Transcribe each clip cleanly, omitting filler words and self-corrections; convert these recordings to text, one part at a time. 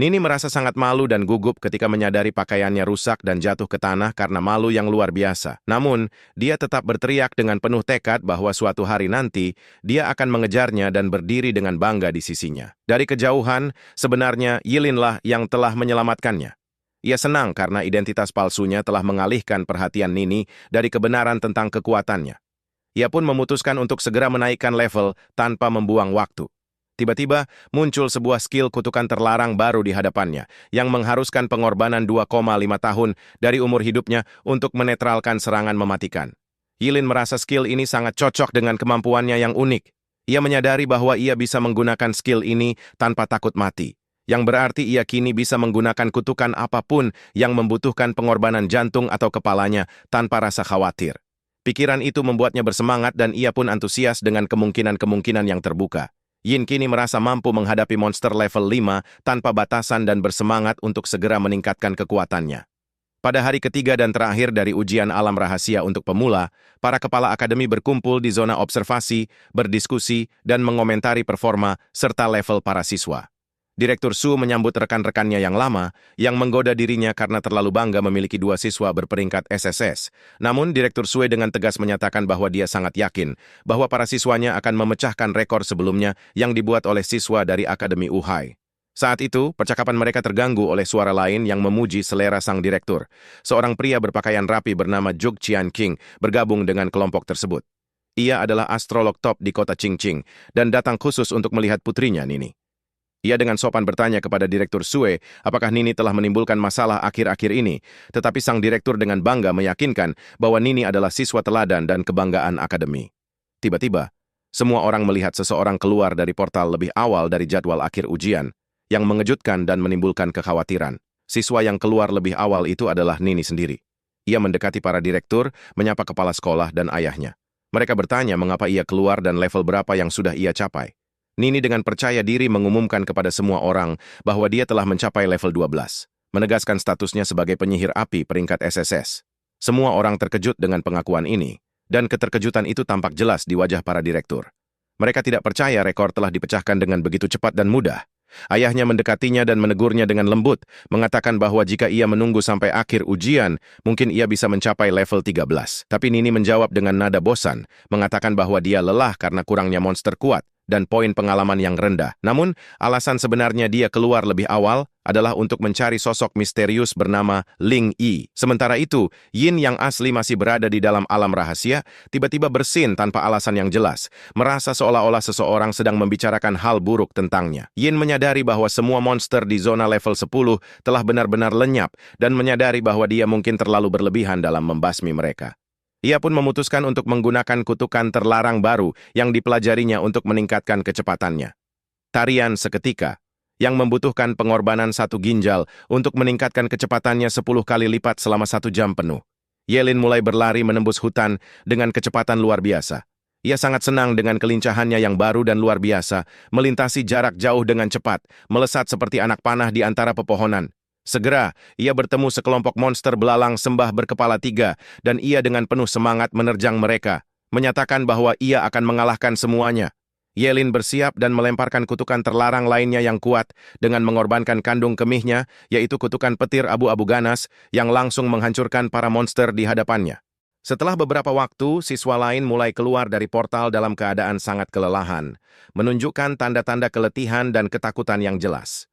Nini merasa sangat malu dan gugup ketika menyadari pakaiannya rusak dan jatuh ke tanah karena malu yang luar biasa. Namun, dia tetap berteriak dengan penuh tekad bahwa suatu hari nanti, dia akan mengejarnya dan berdiri dengan bangga di sisinya. Dari kejauhan, sebenarnya Yilinlah yang telah menyelamatkannya. Ia senang karena identitas palsunya telah mengalihkan perhatian Nini dari kebenaran tentang kekuatannya. Ia pun memutuskan untuk segera menaikkan level tanpa membuang waktu. Tiba-tiba, muncul sebuah skill kutukan terlarang baru di hadapannya, yang mengharuskan pengorbanan 2,5 tahun dari umur hidupnya untuk menetralkan serangan mematikan. Yilin merasa skill ini sangat cocok dengan kemampuannya yang unik. Ia menyadari bahwa ia bisa menggunakan skill ini tanpa takut mati, yang berarti ia kini bisa menggunakan kutukan apapun yang membutuhkan pengorbanan jantung atau kepalanya tanpa rasa khawatir. Pikiran itu membuatnya bersemangat dan ia pun antusias dengan kemungkinan-kemungkinan yang terbuka. Yin kini merasa mampu menghadapi monster level 5 tanpa batasan dan bersemangat untuk segera meningkatkan kekuatannya. Pada hari ketiga dan terakhir dari ujian alam rahasia untuk pemula, para kepala akademi berkumpul di zona observasi, berdiskusi, dan mengomentari performa serta level para siswa. Direktur Su menyambut rekan-rekannya yang lama, yang menggoda dirinya karena terlalu bangga memiliki 2 siswa berperingkat SSS. Namun, Direktur Sue dengan tegas menyatakan bahwa dia sangat yakin bahwa para siswanya akan memecahkan rekor sebelumnya yang dibuat oleh siswa dari Akademi Uhai. Saat itu, percakapan mereka terganggu oleh suara lain yang memuji selera sang direktur. Seorang pria berpakaian rapi bernama Juk Qian King bergabung dengan kelompok tersebut. Ia adalah astrolog top di kota Qingqing dan datang khusus untuk melihat putrinya, Nini. Ia dengan sopan bertanya kepada Direktur Sue apakah Nini telah menimbulkan masalah akhir-akhir ini, tetapi sang direktur dengan bangga meyakinkan bahwa Nini adalah siswa teladan dan kebanggaan akademi. Tiba-tiba, semua orang melihat seseorang keluar dari portal lebih awal dari jadwal akhir ujian, yang mengejutkan dan menimbulkan kekhawatiran. Siswa yang keluar lebih awal itu adalah Nini sendiri. Ia mendekati para direktur, menyapa kepala sekolah dan ayahnya. Mereka bertanya mengapa ia keluar dan level berapa yang sudah ia capai. Nini dengan percaya diri mengumumkan kepada semua orang bahwa dia telah mencapai level 12, menegaskan statusnya sebagai penyihir api peringkat SSS. Semua orang terkejut dengan pengakuan ini, dan keterkejutan itu tampak jelas di wajah para direktur. Mereka tidak percaya rekor telah dipecahkan dengan begitu cepat dan mudah. Ayahnya mendekatinya dan menegurnya dengan lembut, mengatakan bahwa jika ia menunggu sampai akhir ujian, mungkin ia bisa mencapai level 13. Tapi Nini menjawab dengan nada bosan, mengatakan bahwa dia lelah karena kurangnya monster kuat dan poin pengalaman yang rendah. Namun, alasan sebenarnya dia keluar lebih awal adalah untuk mencari sosok misterius bernama Ling Yi. Sementara itu, Yin yang asli masih berada di dalam alam rahasia, tiba-tiba bersin tanpa alasan yang jelas, merasa seolah-olah seseorang sedang membicarakan hal buruk tentangnya. Yin menyadari bahwa semua monster di zona level 10 telah benar-benar lenyap dan menyadari bahwa dia mungkin terlalu berlebihan dalam membasmi mereka. Ia pun memutuskan untuk menggunakan kutukan terlarang baru yang dipelajarinya untuk meningkatkan kecepatannya. Tarian seketika, yang membutuhkan pengorbanan 1 ginjal untuk meningkatkan kecepatannya 10 kali lipat selama 1 jam penuh. Yelin mulai berlari menembus hutan dengan kecepatan luar biasa. Ia sangat senang dengan kelincahannya yang baru dan luar biasa, melintasi jarak jauh dengan cepat, melesat seperti anak panah di antara pepohonan. Segera, ia bertemu sekelompok monster belalang sembah berkepala 3, dan ia dengan penuh semangat menerjang mereka, menyatakan bahwa ia akan mengalahkan semuanya. Yelin bersiap dan melemparkan kutukan terlarang lainnya yang kuat, dengan mengorbankan kandung kemihnya, yaitu kutukan petir abu-abu ganas, yang langsung menghancurkan para monster di hadapannya. Setelah beberapa waktu, siswa lain mulai keluar dari portal dalam keadaan sangat kelelahan, menunjukkan tanda-tanda keletihan dan ketakutan yang jelas.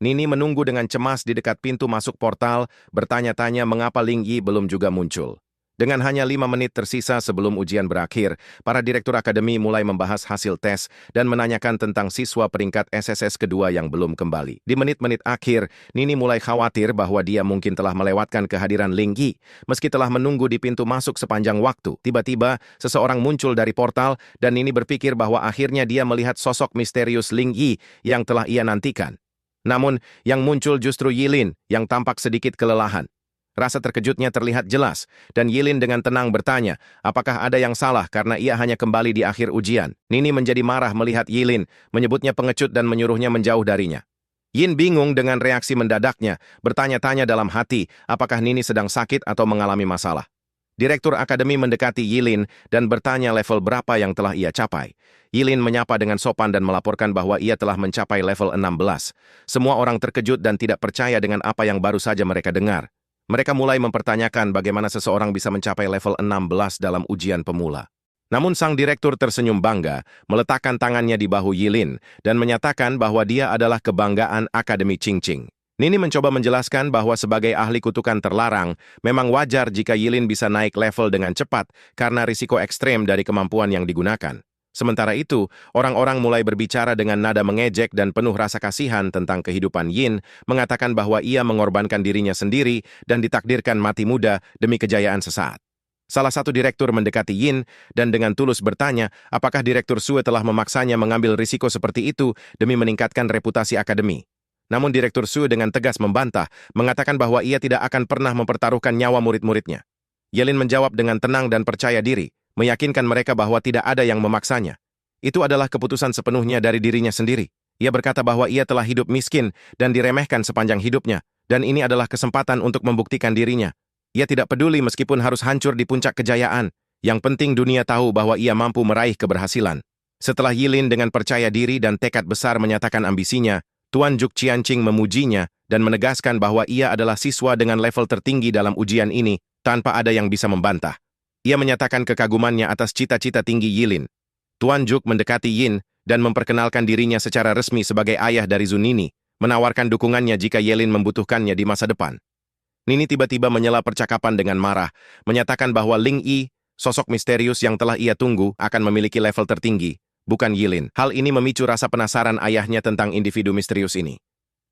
Nini menunggu dengan cemas di dekat pintu masuk portal, bertanya-tanya mengapa Ling Yi belum juga muncul. Dengan hanya 5 menit tersisa sebelum ujian berakhir, para direktur akademi mulai membahas hasil tes dan menanyakan tentang siswa peringkat SSS kedua yang belum kembali. Di menit-menit akhir, Nini mulai khawatir bahwa dia mungkin telah melewatkan kehadiran Ling Yi. Meski telah menunggu di pintu masuk sepanjang waktu, tiba-tiba seseorang muncul dari portal dan Nini berpikir bahwa akhirnya dia melihat sosok misterius Ling Yi yang telah ia nantikan. Namun, yang muncul justru Yilin yang tampak sedikit kelelahan. Rasa terkejutnya terlihat jelas, dan Yilin dengan tenang bertanya, apakah ada yang salah karena ia hanya kembali di akhir ujian. Nini menjadi marah melihat Yilin, menyebutnya pengecut dan menyuruhnya menjauh darinya. Yin bingung dengan reaksi mendadaknya, bertanya-tanya dalam hati, apakah Nini sedang sakit atau mengalami masalah. Direktur Akademi mendekati Yilin dan bertanya level berapa yang telah ia capai. Yilin menyapa dengan sopan dan melaporkan bahwa ia telah mencapai level 16. Semua orang terkejut dan tidak percaya dengan apa yang baru saja mereka dengar. Mereka mulai mempertanyakan bagaimana seseorang bisa mencapai level 16 dalam ujian pemula. Namun sang direktur tersenyum bangga, meletakkan tangannya di bahu Yilin, dan menyatakan bahwa dia adalah kebanggaan Akademi Qingqing. Nini mencoba menjelaskan bahwa sebagai ahli kutukan terlarang, memang wajar jika Yilin bisa naik level dengan cepat karena risiko ekstrem dari kemampuan yang digunakan. Sementara itu, orang-orang mulai berbicara dengan nada mengejek dan penuh rasa kasihan tentang kehidupan Yin, mengatakan bahwa ia mengorbankan dirinya sendiri dan ditakdirkan mati muda demi kejayaan sesaat. Salah satu direktur mendekati Yin dan dengan tulus bertanya apakah Direktur Sue telah memaksanya mengambil risiko seperti itu demi meningkatkan reputasi akademi. Namun Direktur Sue dengan tegas membantah, mengatakan bahwa ia tidak akan pernah mempertaruhkan nyawa murid-muridnya. Yelin menjawab dengan tenang dan percaya diri, meyakinkan mereka bahwa tidak ada yang memaksanya. Itu adalah keputusan sepenuhnya dari dirinya sendiri. Ia berkata bahwa ia telah hidup miskin dan diremehkan sepanjang hidupnya, dan ini adalah kesempatan untuk membuktikan dirinya. Ia tidak peduli meskipun harus hancur di puncak kejayaan. Yang penting dunia tahu bahwa ia mampu meraih keberhasilan. Setelah Yilin dengan percaya diri dan tekad besar menyatakan ambisinya, Tuan Juk Qianqing memujinya dan menegaskan bahwa ia adalah siswa dengan level tertinggi dalam ujian ini tanpa ada yang bisa membantah. Ia menyatakan kekagumannya atas cita-cita tinggi Yilin. Tuan Juk mendekati Yin dan memperkenalkan dirinya secara resmi sebagai ayah dari Zunini, menawarkan dukungannya jika Yilin membutuhkannya di masa depan. Nini tiba-tiba menyela percakapan dengan marah, menyatakan bahwa Ling Yi, sosok misterius yang telah ia tunggu, akan memiliki level tertinggi, bukan Yilin. Hal ini memicu rasa penasaran ayahnya tentang individu misterius ini.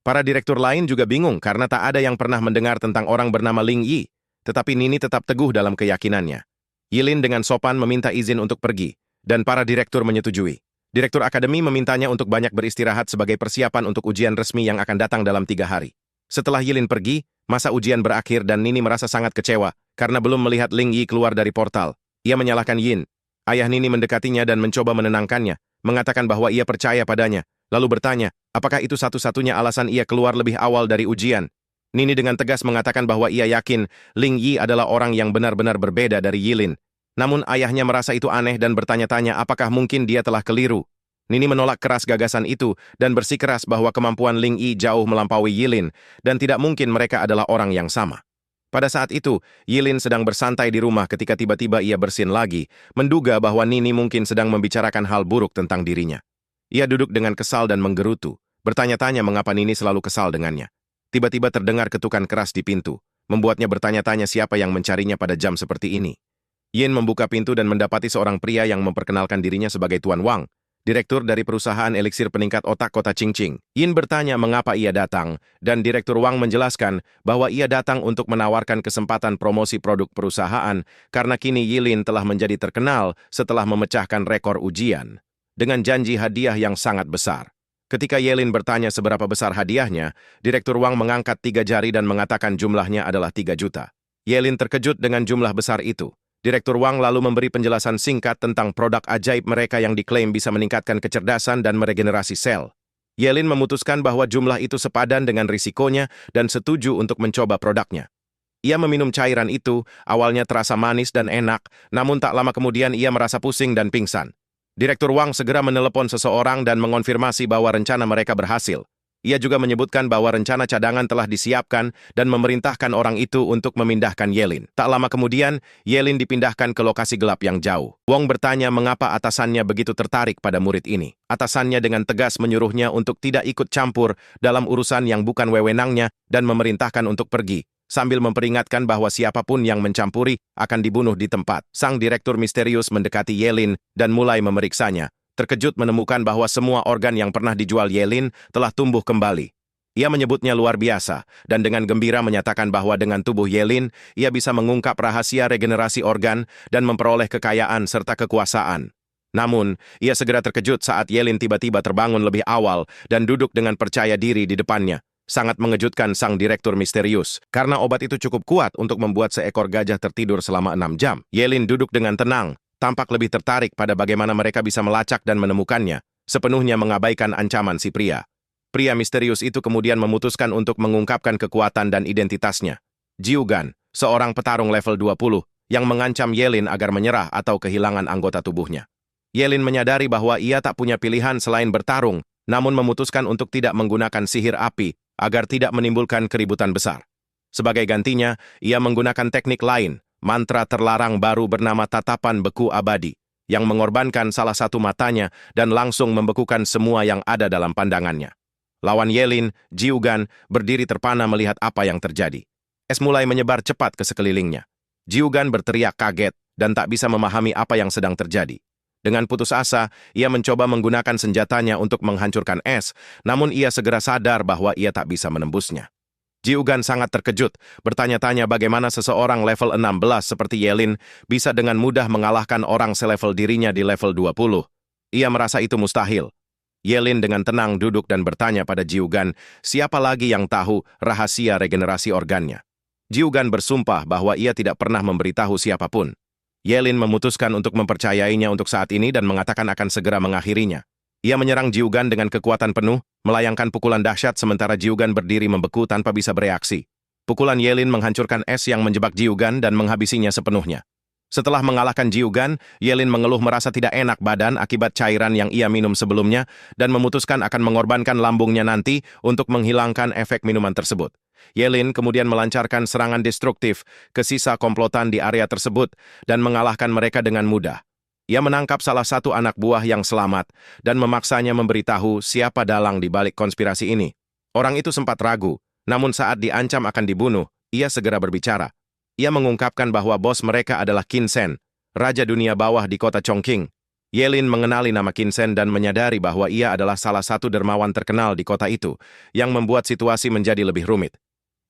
Para direktur lain juga bingung karena tak ada yang pernah mendengar tentang orang bernama Ling Yi, tetapi Nini tetap teguh dalam keyakinannya. Yilin dengan sopan meminta izin untuk pergi, dan para direktur menyetujui. Direktur akademi memintanya untuk banyak beristirahat sebagai persiapan untuk ujian resmi yang akan datang dalam 3 hari. Setelah Yilin pergi, masa ujian berakhir dan Nini merasa sangat kecewa karena belum melihat Ling Yi keluar dari portal. Ia menyalahkan Yin. Ayah Nini mendekatinya dan mencoba menenangkannya, mengatakan bahwa ia percaya padanya, lalu bertanya, apakah itu satu-satunya alasan ia keluar lebih awal dari ujian? Nini dengan tegas mengatakan bahwa ia yakin Ling Yi adalah orang yang benar-benar berbeda dari Yilin. Namun ayahnya merasa itu aneh dan bertanya-tanya apakah mungkin dia telah keliru. Nini menolak keras gagasan itu dan bersikeras bahwa kemampuan Ling Yi jauh melampaui Yilin dan tidak mungkin mereka adalah orang yang sama. Pada saat itu, Yilin sedang bersantai di rumah ketika tiba-tiba ia bersin lagi, menduga bahwa Nini mungkin sedang membicarakan hal buruk tentang dirinya. Ia duduk dengan kesal dan menggerutu, bertanya-tanya mengapa Nini selalu kesal dengannya. Tiba-tiba terdengar ketukan keras di pintu, membuatnya bertanya-tanya siapa yang mencarinya pada jam seperti ini. Yin membuka pintu dan mendapati seorang pria yang memperkenalkan dirinya sebagai Tuan Wang, direktur dari perusahaan eliksir peningkat otak kota Qingqing. Yin bertanya mengapa ia datang, dan Direktur Wang menjelaskan bahwa ia datang untuk menawarkan kesempatan promosi produk perusahaan karena kini Yilin telah menjadi terkenal setelah memecahkan rekor ujian, dengan janji hadiah yang sangat besar. Ketika Yilin bertanya seberapa besar hadiahnya, Direktur Wang mengangkat 3 jari dan mengatakan jumlahnya adalah 3 juta. Yilin terkejut dengan jumlah besar itu. Direktur Wang lalu memberi penjelasan singkat tentang produk ajaib mereka yang diklaim bisa meningkatkan kecerdasan dan meregenerasi sel. Yilin memutuskan bahwa jumlah itu sepadan dengan risikonya dan setuju untuk mencoba produknya. Ia meminum cairan itu, awalnya terasa manis dan enak, namun tak lama kemudian ia merasa pusing dan pingsan. Direktur Wang segera menelepon seseorang dan mengonfirmasi bahwa rencana mereka berhasil. Ia juga menyebutkan bahwa rencana cadangan telah disiapkan dan memerintahkan orang itu untuk memindahkan Yilin. Tak lama kemudian, Yilin dipindahkan ke lokasi gelap yang jauh. Wong bertanya mengapa atasannya begitu tertarik pada murid ini. Atasannya dengan tegas menyuruhnya untuk tidak ikut campur dalam urusan yang bukan wewenangnya dan memerintahkan untuk pergi, sambil memperingatkan bahwa siapapun yang mencampuri akan dibunuh di tempat. Sang direktur misterius mendekati Yilin dan mulai memeriksanya. Terkejut menemukan bahwa semua organ yang pernah dijual Yilin telah tumbuh kembali. Ia menyebutnya luar biasa, dan dengan gembira menyatakan bahwa dengan tubuh Yilin, ia bisa mengungkap rahasia regenerasi organ dan memperoleh kekayaan serta kekuasaan. Namun, ia segera terkejut saat Yilin tiba-tiba terbangun lebih awal dan duduk dengan percaya diri di depannya. Sangat mengejutkan sang direktur misterius, karena obat itu cukup kuat untuk membuat seekor gajah tertidur selama 6 jam. Yilin duduk dengan tenang, tampak lebih tertarik pada bagaimana mereka bisa melacak dan menemukannya, sepenuhnya mengabaikan ancaman si pria. Pria misterius itu kemudian memutuskan untuk mengungkapkan kekuatan dan identitasnya. Jiugan, seorang petarung level 20, yang mengancam Yelin agar menyerah atau kehilangan anggota tubuhnya. Yelin menyadari bahwa ia tak punya pilihan selain bertarung, namun memutuskan untuk tidak menggunakan sihir api agar tidak menimbulkan keributan besar. Sebagai gantinya, ia menggunakan teknik lain, mantra terlarang baru bernama Tatapan Beku Abadi, yang mengorbankan salah satu matanya dan langsung membekukan semua yang ada dalam pandangannya. Lawan Yelin, Jiugan berdiri terpana melihat apa yang terjadi. Es mulai menyebar cepat ke sekelilingnya. Jiugan berteriak kaget dan tak bisa memahami apa yang sedang terjadi. Dengan putus asa, ia mencoba menggunakan senjatanya untuk menghancurkan es, namun ia segera sadar bahwa ia tak bisa menembusnya. Jiugan sangat terkejut, bertanya-tanya bagaimana seseorang level 16 seperti Yelin bisa dengan mudah mengalahkan orang selevel dirinya di level 20. Ia merasa itu mustahil. Yelin dengan tenang duduk dan bertanya pada Jiugan, siapa lagi yang tahu rahasia regenerasi organnya. Jiugan bersumpah bahwa ia tidak pernah memberitahu siapapun. Yelin memutuskan untuk mempercayainya untuk saat ini dan mengatakan akan segera mengakhirinya. Ia menyerang Jiugan dengan kekuatan penuh, melayangkan pukulan dahsyat sementara Jiugan berdiri membeku tanpa bisa bereaksi. Pukulan Yelin menghancurkan es yang menjebak Jiugan dan menghabisinya sepenuhnya. Setelah mengalahkan Jiugan, Yelin mengeluh merasa tidak enak badan akibat cairan yang ia minum sebelumnya dan memutuskan akan mengorbankan lambungnya nanti untuk menghilangkan efek minuman tersebut. Yelin kemudian melancarkan serangan destruktif ke sisa komplotan di area tersebut dan mengalahkan mereka dengan mudah. Ia menangkap salah satu anak buah yang selamat dan memaksanya memberitahu siapa dalang di balik konspirasi ini. Orang itu sempat ragu, namun saat diancam akan dibunuh, ia segera berbicara. Ia mengungkapkan bahwa bos mereka adalah Qin Sen, raja dunia bawah di kota Chongqing. Yelin mengenali nama Qin Sen dan menyadari bahwa ia adalah salah satu dermawan terkenal di kota itu, yang membuat situasi menjadi lebih rumit.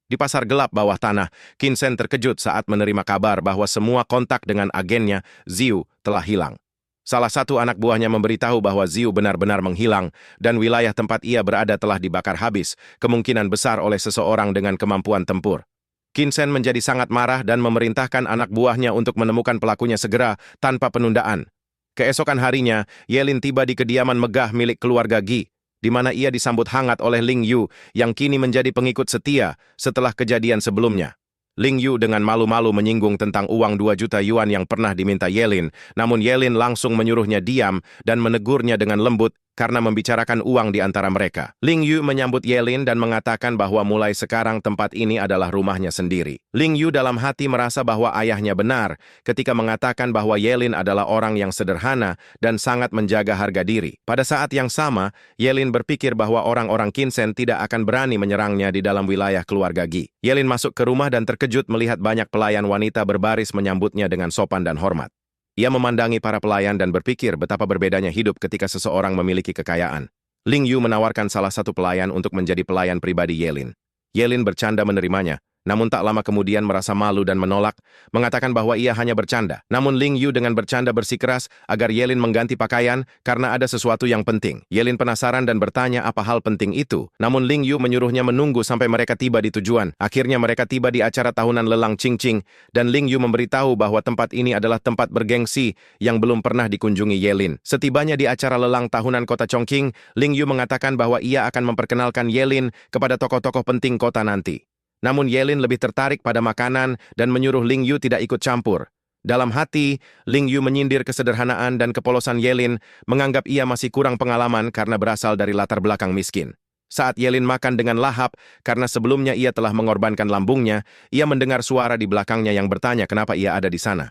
Di pasar gelap bawah tanah, Qin Sen terkejut saat menerima kabar bahwa semua kontak dengan agennya, Ziu, telah hilang. Salah satu anak buahnya memberitahu bahwa Ziu benar-benar menghilang dan wilayah tempat ia berada telah dibakar habis, kemungkinan besar oleh seseorang dengan kemampuan tempur. Qin Sen menjadi sangat marah dan memerintahkan anak buahnya untuk menemukan pelakunya segera tanpa penundaan. Keesokan harinya, Yelin tiba di kediaman megah milik keluarga Gi, di mana ia disambut hangat oleh Ling Yu yang kini menjadi pengikut setia setelah kejadian sebelumnya. Ling Yu dengan malu-malu menyinggung tentang uang 2 juta yuan yang pernah diminta Yelin, namun Yelin langsung menyuruhnya diam dan menegurnya dengan lembut karena membicarakan uang di antara mereka. Ling Yu menyambut Yelin dan mengatakan bahwa mulai sekarang tempat ini adalah rumahnya sendiri. Ling Yu dalam hati merasa bahwa ayahnya benar ketika mengatakan bahwa Yelin adalah orang yang sederhana dan sangat menjaga harga diri. Pada saat yang sama, Yelin berpikir bahwa orang-orang Qin Sen tidak akan berani menyerangnya di dalam wilayah keluarga Gi. Yelin masuk ke rumah dan terkejut melihat banyak pelayan wanita berbaris menyambutnya dengan sopan dan hormat. Ia memandangi para pelayan dan berpikir betapa berbedanya hidup ketika seseorang memiliki kekayaan. Ling Yu menawarkan salah satu pelayan untuk menjadi pelayan pribadi Yelin. Yelin bercanda menerimanya, namun tak lama kemudian merasa malu dan menolak, mengatakan bahwa ia hanya bercanda. Namun Ling Yu dengan bercanda bersikeras agar Yelin mengganti pakaian karena ada sesuatu yang penting. Yelin penasaran dan bertanya apa hal penting itu. Namun Ling Yu menyuruhnya menunggu sampai mereka tiba di tujuan. Akhirnya mereka tiba di acara tahunan lelang Qingqing, dan Ling Yu memberitahu bahwa tempat ini adalah tempat bergengsi yang belum pernah dikunjungi Yelin. Setibanya di acara lelang tahunan kota Chongqing, Ling Yu mengatakan bahwa ia akan memperkenalkan Yelin kepada tokoh-tokoh penting kota nanti. Namun Yelin lebih tertarik pada makanan dan menyuruh Ling Yu tidak ikut campur. Dalam hati, Ling Yu menyindir kesederhanaan dan kepolosan Yelin, menganggap ia masih kurang pengalaman karena berasal dari latar belakang miskin. Saat Yelin makan dengan lahap, karena sebelumnya ia telah mengorbankan lambungnya, ia mendengar suara di belakangnya yang bertanya kenapa ia ada di sana.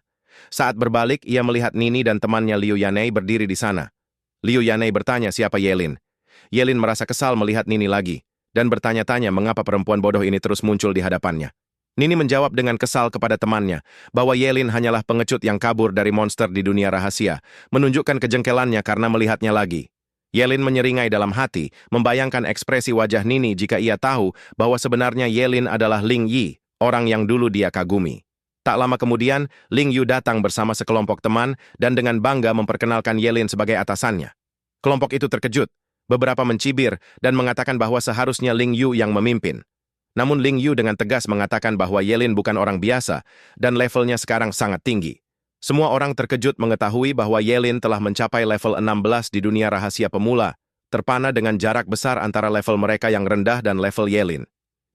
Saat berbalik, ia melihat Nini dan temannya Liu Yanei berdiri di sana. Liu Yanei bertanya siapa Yelin. Yelin merasa kesal melihat Nini lagi dan bertanya-tanya mengapa perempuan bodoh ini terus muncul di hadapannya. Nini menjawab dengan kesal kepada temannya bahwa Yelin hanyalah pengecut yang kabur dari monster di dunia rahasia, menunjukkan kejengkelannya karena melihatnya lagi. Yelin menyeringai dalam hati, membayangkan ekspresi wajah Nini jika ia tahu bahwa sebenarnya Yelin adalah Ling Yi, orang yang dulu dia kagumi. Tak lama kemudian, Ling Yu datang bersama sekelompok teman dan dengan bangga memperkenalkan Yelin sebagai atasannya. Kelompok itu terkejut. Beberapa mencibir dan mengatakan bahwa seharusnya Ling Yu yang memimpin. Namun Ling Yu dengan tegas mengatakan bahwa Yelin bukan orang biasa dan levelnya sekarang sangat tinggi. Semua orang terkejut mengetahui bahwa Yelin telah mencapai level 16 di dunia rahasia pemula, terpana dengan jarak besar antara level mereka yang rendah dan level Yelin.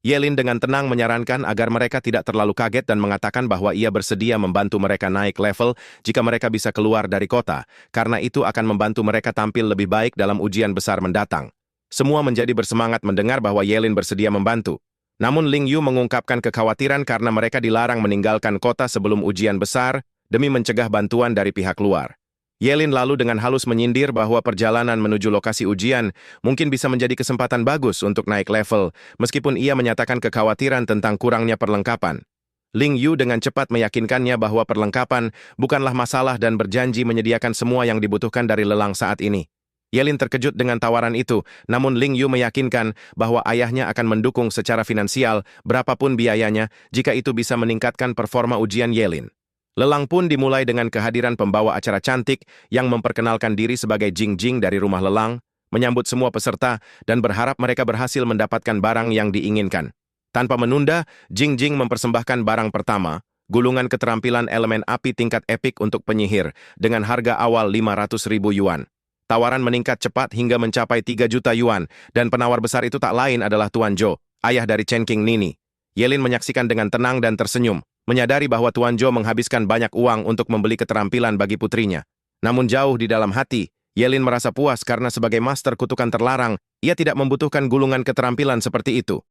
Yelin dengan tenang menyarankan agar mereka tidak terlalu kaget dan mengatakan bahwa ia bersedia membantu mereka naik level jika mereka bisa keluar dari kota, karena itu akan membantu mereka tampil lebih baik dalam ujian besar mendatang. Semua menjadi bersemangat mendengar bahwa Yelin bersedia membantu. Namun Ling Yu mengungkapkan kekhawatiran karena mereka dilarang meninggalkan kota sebelum ujian besar demi mencegah bantuan dari pihak luar. Yelin lalu dengan halus menyindir bahwa perjalanan menuju lokasi ujian mungkin bisa menjadi kesempatan bagus untuk naik level, meskipun ia menyatakan kekhawatiran tentang kurangnya perlengkapan. Ling Yu dengan cepat meyakinkannya bahwa perlengkapan bukanlah masalah dan berjanji menyediakan semua yang dibutuhkan dari lelang saat ini. Yelin terkejut dengan tawaran itu, namun Ling Yu meyakinkan bahwa ayahnya akan mendukung secara finansial berapapun biayanya jika itu bisa meningkatkan performa ujian Yelin. Lelang pun dimulai dengan kehadiran pembawa acara cantik yang memperkenalkan diri sebagai Jing Jing dari rumah lelang, menyambut semua peserta, dan berharap mereka berhasil mendapatkan barang yang diinginkan. Tanpa menunda, Jing Jing mempersembahkan barang pertama, gulungan keterampilan elemen api tingkat epik untuk penyihir, dengan harga awal 500.000 yuan. Tawaran meningkat cepat hingga mencapai 3 juta yuan, dan penawar besar itu tak lain adalah Tuan Zhou, ayah dari Chen Qingnini. Yelin menyaksikan dengan tenang dan tersenyum, menyadari bahwa Tuan Zhou menghabiskan banyak uang untuk membeli keterampilan bagi putrinya. Namun jauh di dalam hati, Yelin merasa puas karena sebagai master kutukan terlarang, ia tidak membutuhkan gulungan keterampilan seperti itu.